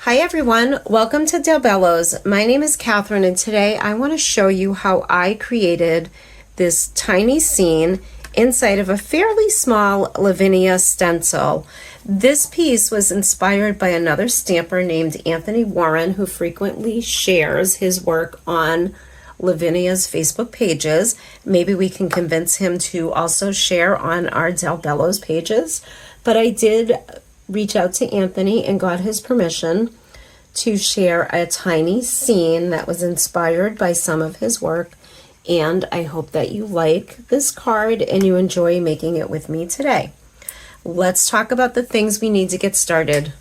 Hi everyone, welcome to Del Bellows. My name is Catherine and today I want to show you how I created this tiny scene inside of a fairly small Lavinia stencil. This piece was inspired by another stamper named Anthony Warren, who frequently shares his work on Lavinia's Facebook pages. Maybe we can convince him to also share on our Del Bellows pages. But I did reach out to Anthony and got his permission to share a tiny scene that was inspired by some of his work, and I hope that you like this card and you enjoy making it with me today. Let's talk about the things we need to get started.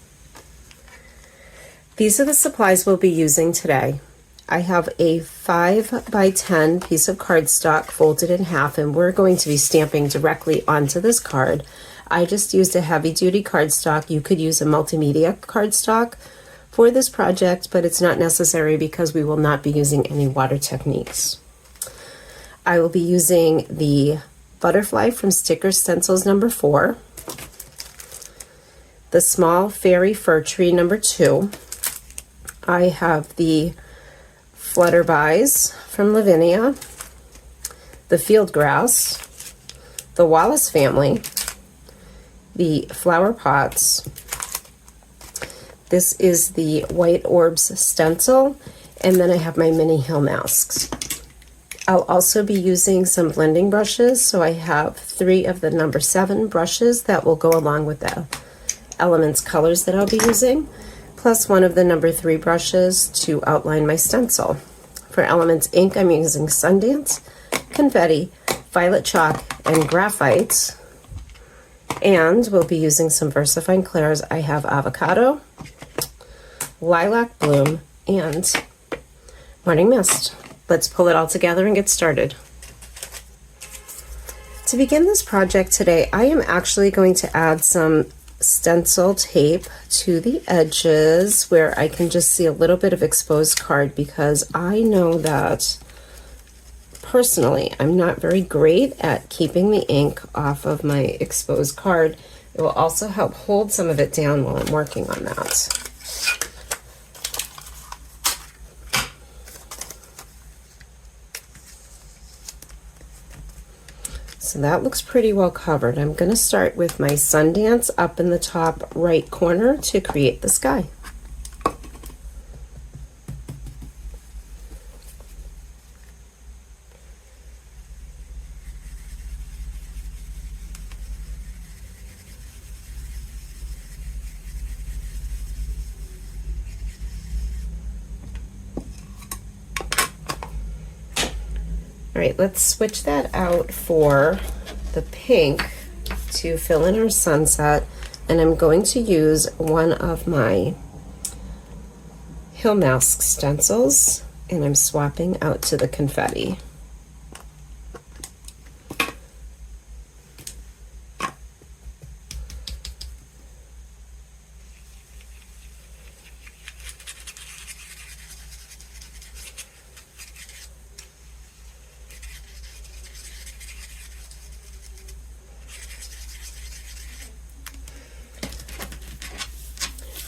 These are the supplies we'll be using today. I have a 5 by 10 piece of cardstock folded in half, and we're going to be stamping directly onto this card. I just used a heavy-duty cardstock. You could use a multimedia cardstock for this project, but it's not necessary because we will not be using any water techniques. I will be using the butterfly from Sticker Stencils number 4, the small fairy fir tree number 2. I have the flutterbys from Lavinia, the field grass, the Wallace Family, the flower pots. This is the white orbs stencil, and then I have my mini hill masks. I'll also be using some blending brushes, so I have 3 of the number 7 brushes that will go along with the elements colors that I'll be using, plus 1 of the number 3 brushes to outline my stencil. For elements ink, I'm using Sundance, confetti, violet chalk, and graphite. And we'll be using some VersaFine Clairs. I have avocado, lilac bloom, and morning mist. Let's pull it all together and get started. To begin this project today, I am actually going to add some stencil tape to the edges where I can just see a little bit of exposed card, because I know that personally, I'm not very great at keeping the ink off of my exposed card. It will also help hold some of it down while I'm working on that. So that looks pretty well covered. I'm going to start with my Sundance up in the top right corner to create the sky. All right, let's switch that out for the pink to fill in our sunset, and I'm going to use one of my hill mask stencils, and I'm swapping out to the confetti.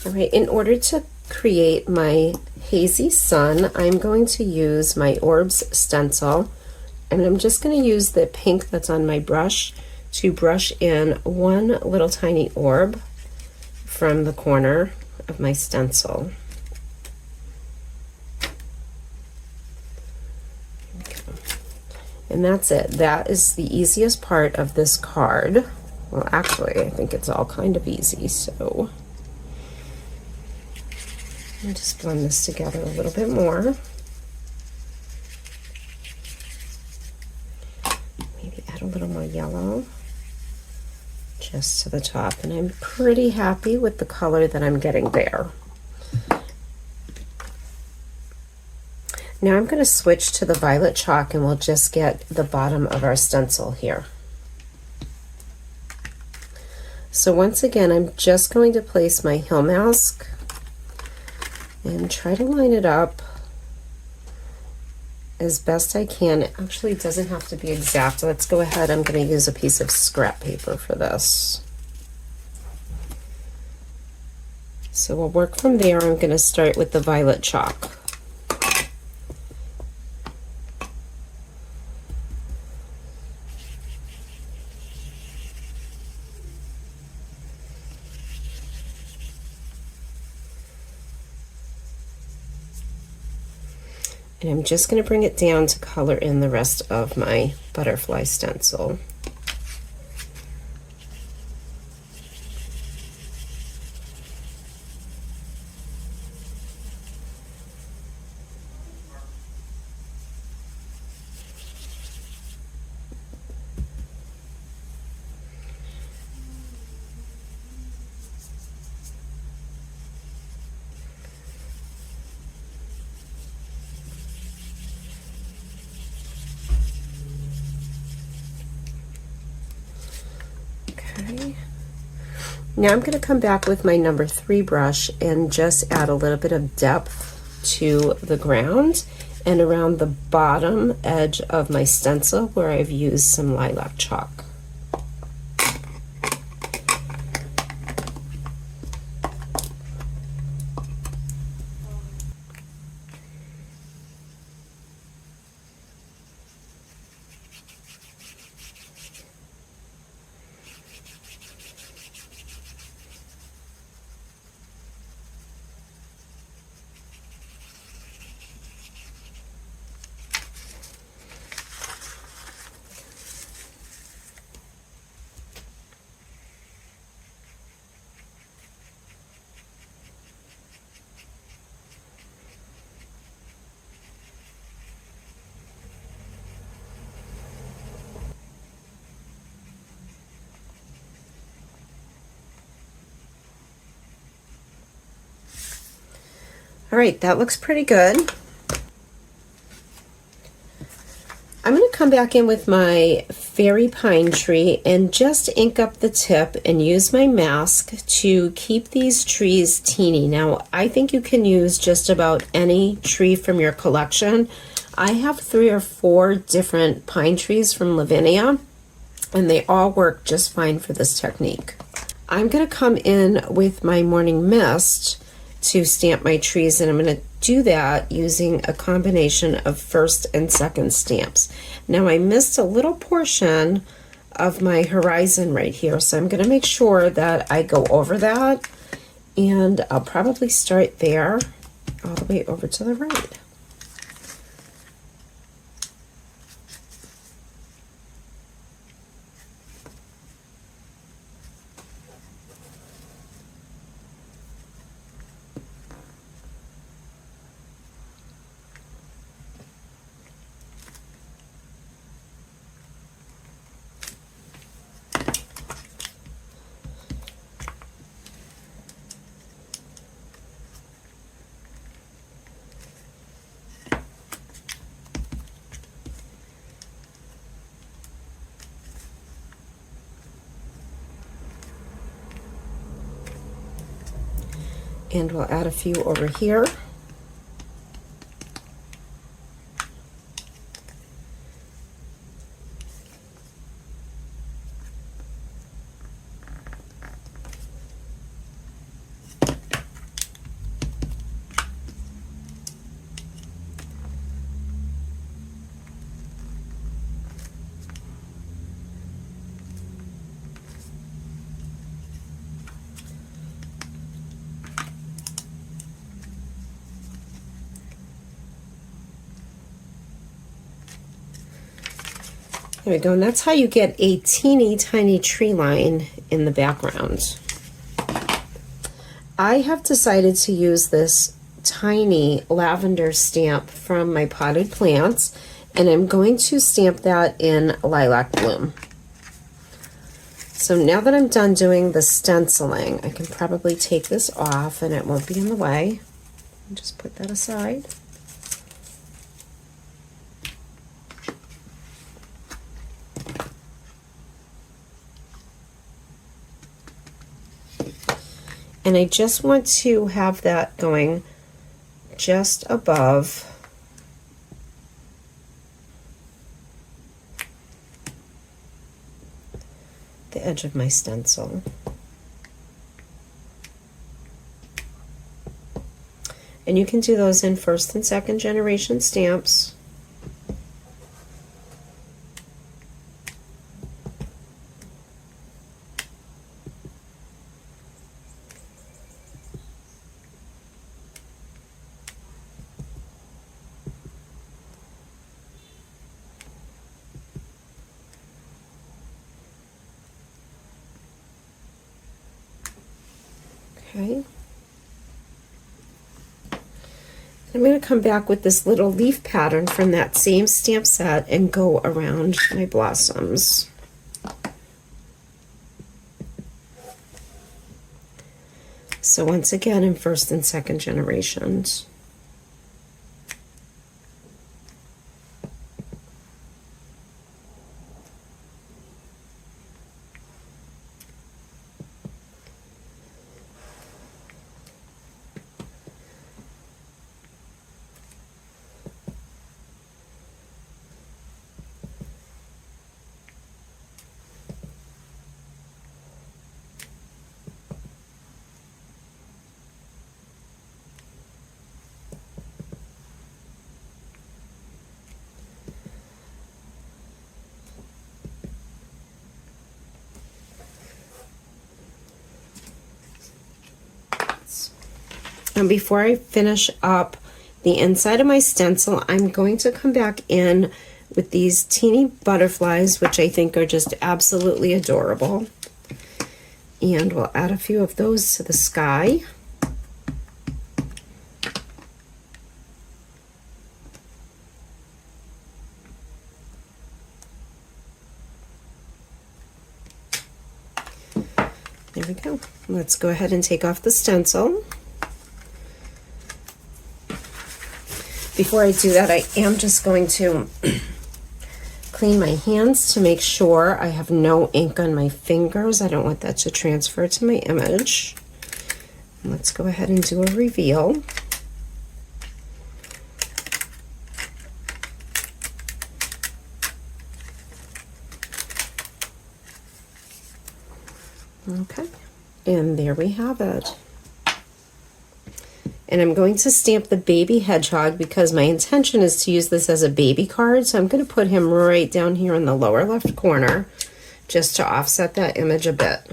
All right, in order to create my hazy sun, I'm going to use my orbs stencil, and I'm just going to use the pink that's on my brush to brush in one little tiny orb from the corner of my stencil. And that's it. That is the easiest part of this card. Well, actually, I think it's all kind of easy, so I'll just blend this together a little bit more. Maybe add a little more yellow just to the top, and I'm pretty happy with the color that I'm getting there. Now I'm going to switch to the violet chalk, and we'll just get the bottom of our stencil here. So once again, I'm just going to place my hill mask and try to line it up as best I can. It actually doesn't have to be exact. Let's go ahead. I'm going to use a piece of scrap paper for this. So we'll work from there. I'm going to start with the violet chalk. And I'm just going to bring it down to color in the rest of my butterfly stencil. Okay. Now I'm going to come back with my number 3 brush and just add a little bit of depth to the ground and around the bottom edge of my stencil where I've used some lilac chalk. All right, that looks pretty good. I'm going to come back in with my fairy pine tree and just ink up the tip and use my mask to keep these trees teeny. Now, I think you can use just about any tree from your collection. I have 3 or 4 different pine trees from Lavinia, and they all work just fine for this technique. I'm going to come in with my morning mist to stamp my trees, and I'm going to do that using a combination of first and second stamps. Now I missed a little portion of my horizon right here, so I'm going to make sure that I go over that, and I'll probably start there all the way over to the right. And we'll add a few over here. There we go, and that's how you get a teeny tiny tree line in the background. I have decided to use this tiny lavender stamp from my potted plants, and I'm going to stamp that in Lilac Bloom. So now that I'm done doing the stenciling, I can probably take this off and it won't be in the way. Just put that aside. And I just want to have that going just above the edge of my stencil. And you can do those in first and second generation stamps. Okay. I'm going to come back with this little leaf pattern from that same stamp set and go around my blossoms. So once again in first and second generations. And before I finish up the inside of my stencil, I'm going to come back in with these teeny butterflies, which I think are just absolutely adorable. And we'll add a few of those to the sky. There we go. Let's go ahead and take off the stencil. Before I do that, I am just going to clean my hands to make sure I have no ink on my fingers. I don't want that to transfer to my image. Let's go ahead and do a reveal. Okay, and there we have it. And I'm going to stamp the baby hedgehog because my intention is to use this as a baby card. So I'm going to put him right down here in the lower left corner just to offset that image a bit.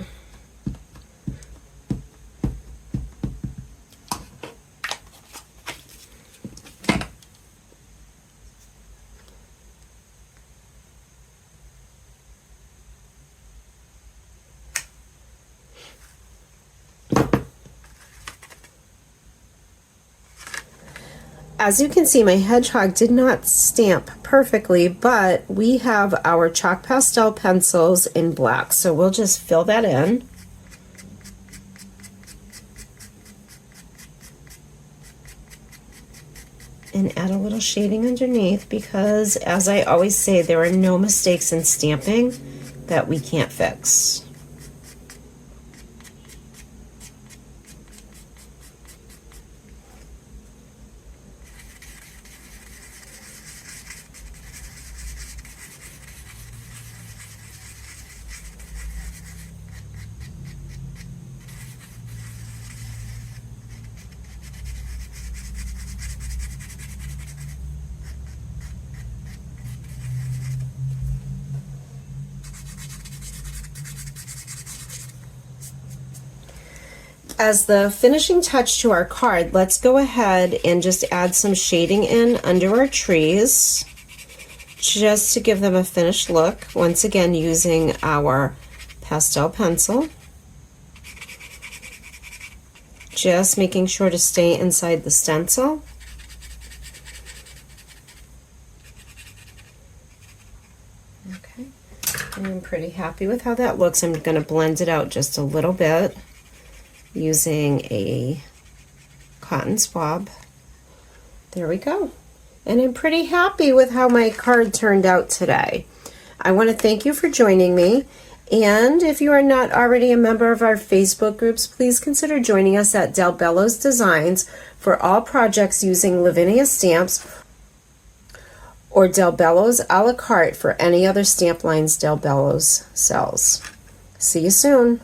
As you can see, my hedgehog did not stamp perfectly, but we have our chalk pastel pencils in black, so we'll just fill that in. And add a little shading underneath because, as I always say, there are no mistakes in stamping that we can't fix. As the finishing touch to our card, let's go ahead and just add some shading in under our trees just to give them a finished look. Once again, using our pastel pencil. Just making sure to stay inside the stencil. Okay, and I'm pretty happy with how that looks. I'm going to blend it out just a little bit using a cotton swab. There we go. And I'm pretty happy with how my card turned out today. I want to thank you for joining me. And if you are not already a member of our Facebook groups, please consider joining us at Del Bello's Designs for all projects using Lavinia Stamps or Del Bello's a la carte for any other stamp lines Del Bello's sells. See you soon.